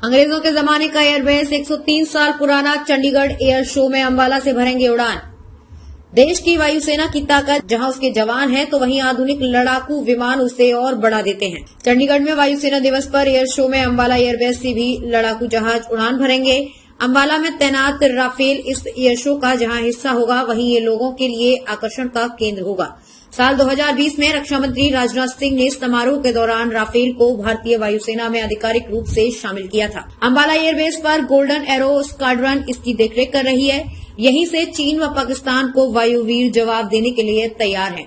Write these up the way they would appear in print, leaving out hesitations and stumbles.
अंग्रेजों के जमाने का एयरबेस 103 साल पुराना चंडीगढ़ एयर शो में अंबाला से भरेंगे उड़ान। देश की वायुसेना की ताकत जहां उसके जवान हैं, तो वहीं आधुनिक लड़ाकू विमान उसे और बढ़ा देते हैं। चंडीगढ़ में वायुसेना दिवस पर एयर शो में अंबाला एयरबेस से भी लड़ाकू जहाज उड़ान भरेंगे। अंबाला में तैनात राफेल इस एयर शो का जहां हिस्सा होगा, वहीं ये लोगों के लिए आकर्षण का केंद्र होगा। साल 2020 में रक्षा मंत्री राजनाथ सिंह ने समारोह के दौरान राफेल को भारतीय वायुसेना में आधिकारिक रूप से शामिल किया था। अंबाला एयरबेस पर गोल्डन एरो स्क्वाड्रन इसकी देखरेख कर रही है। यहीं से चीन व पाकिस्तान को वायुवीर जवाब देने के लिए तैयार है।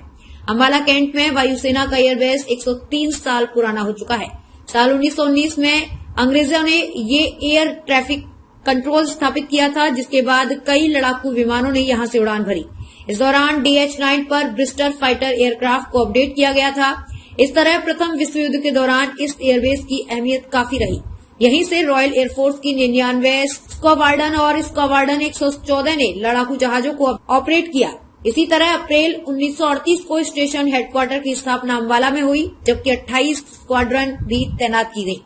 अंबाला कैंट में वायुसेना का एयरबेस 103 साल पुराना हो चुका है। साल 1919 में अंग्रेजों ने ये एयर ट्रैफिक कंट्रोल स्थापित किया था, जिसके बाद कई लड़ाकू विमानों ने यहां से उड़ान भरी। इस दौरान DH-9 पर ब्रिस्टर फाइटर एयरक्राफ्ट को अपडेट किया गया था। इस तरह प्रथम विश्व युद्ध के दौरान इस एयरबेस की अहमियत काफी रही। यहीं से रॉयल एयरफोर्स की 99 स्क्वाड्रन और स्क्वाड्रन 114 ने लड़ाकू जहाजों को ऑपरेट किया। इसी तरह अप्रैल 1938 को स्टेशन हेडक्वार्टर की स्थापना अंबाला में हुई, जबकि 28 स्क्वाड्रन भी तैनात की गई।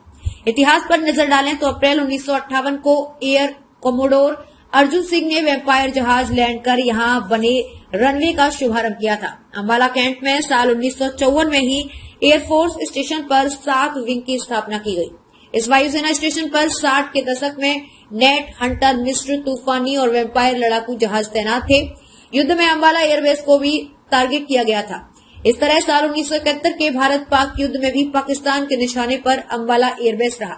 इतिहास पर नजर डालें तो अप्रैल 1958 को एयर कोमोडोर अर्जुन सिंह ने वेम्पायर जहाज लैंड कर यहां बने रनवे का शुभारंभ किया था। अंबाला कैंट में साल 1954 में ही एयरफोर्स स्टेशन पर 7 विंग की स्थापना की गई। इस वायुसेना स्टेशन पर 60 के दशक में नेट, हंटर, मिस्र, तूफानी और वेम्पायर लड़ाकू जहाज तैनात थे। युद्ध में अंबाला एयरबेस को भी टारगेट किया गया था। इस तरह साल 1971 के भारत पाक युद्ध में भी पाकिस्तान के निशाने पर अंबाला एयरबेस रहा,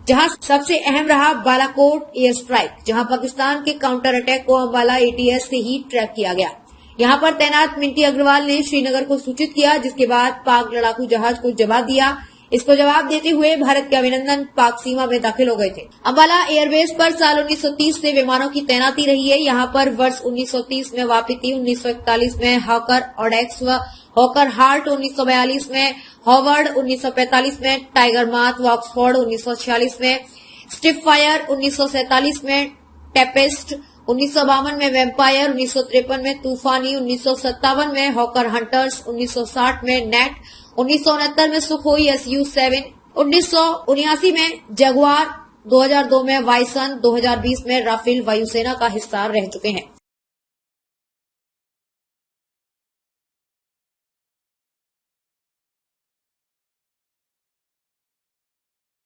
जहां सबसे अहम रहा बालाकोट एयर स्ट्राइक, जहां पाकिस्तान के काउंटर अटैक को अंबाला ATS से ही ट्रैक किया गया। यहां पर तैनात मिंटी अग्रवाल ने श्रीनगर को सूचित किया, जिसके बाद पाक लड़ाकू जहाज को जवाब दिया। इसको जवाब देते हुए भारत के अभिनंदन पाक सीमा में दाखिल हो गए थे। अंबाला एयरबेस पर साल 1930 से विमानों की तैनाती रही है। यहां पर वर्ष 1930 में वापीती, 1941 में हॉकर ऑडेक्स व हॉकर हार्ट, 1942 में हॉवर्ड, 1945 में टाइगर माथ व ऑक्सफोर्ड, 1946 में स्टिफायर, 1947 में टेपेस्ट, 1952 में वेम्पायर, 1953 में तूफानी, 1957 में हॉकर हंटर्स, 1960 में नेट, 1969 में सुखोई SU-7, 1979 में जगुआर, 2002 में वाइसन, 2020 में राफेल वायुसेना का हिस्सा रह चुके हैं।